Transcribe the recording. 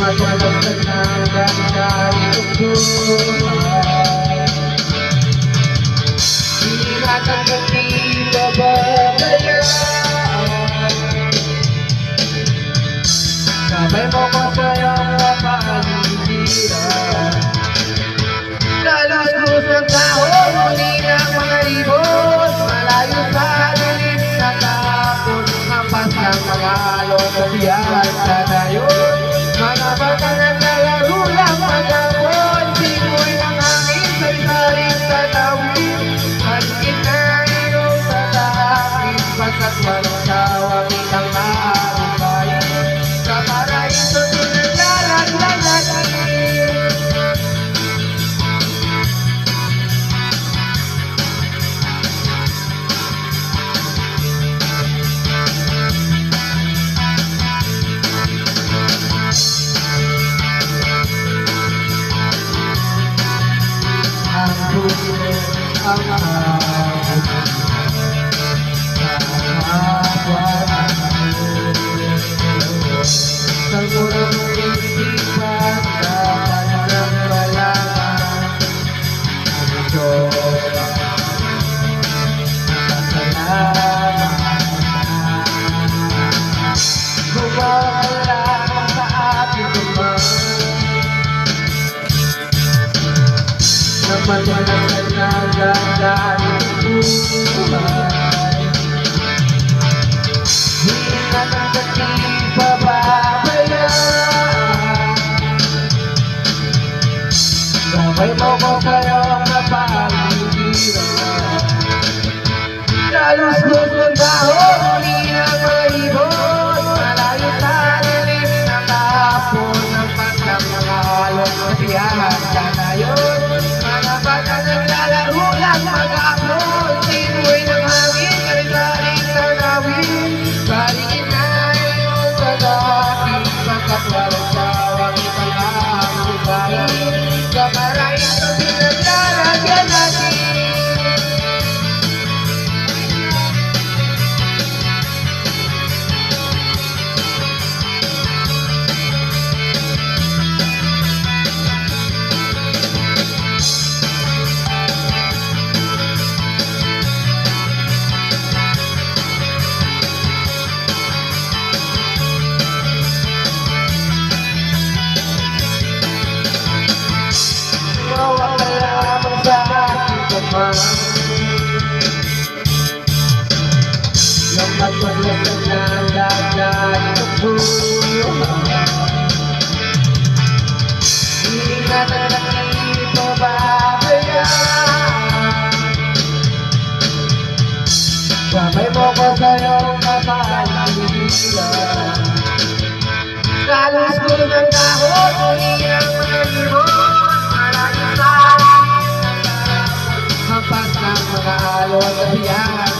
Maliwanag na ganda itong buhay. Di natin pababayaan. Sabay mo ko sa'yong napaligiran. Lalos ng tao, muli ng mga ibon. Malayo sa lilim na tapon. Hampas ng mga alon, kabiyahan sa dayon. Mga bata ng lalaro lang magapon. Simoy ng hangin, sari-saring tatawin. Maligid na ilong sa tahakin. Pagkat walang sawa, kitang maaaring sa paraiso sinaglalaglalagin. Ang puso ang ahon sa kapwa sa murang isipan dapat ng malaman ang Diyos nakasalamat. Gumawala sa ating duman naman walang nagdaan ng buhay. Di na natin pababayaan. Sabay mo ko sa'yong napaligiran. Lalos-los ng dahon, muli ng mga ibon. Malayo sa lilim ng tapon. Ang pagkang mga alon, kabiyahan sa dayon. Mga bata naglalaro lang mag-aapon. Simoy ng hangin, sari-saring tanawin. Baligid na ilong sa dating. Pagkat walang sawa, kitang maaaring sa paraiso pinaglalagyan natin. Lambat maglasag na dagdag itong buhay. Hindi na natin pababayaan. Sabay mo ko sa'yong napaligiran. Lalos ko ng dahon, muli ang mga limon. Malayo sa lilim ng tapon. Hampas ng mga alon, kabiyahan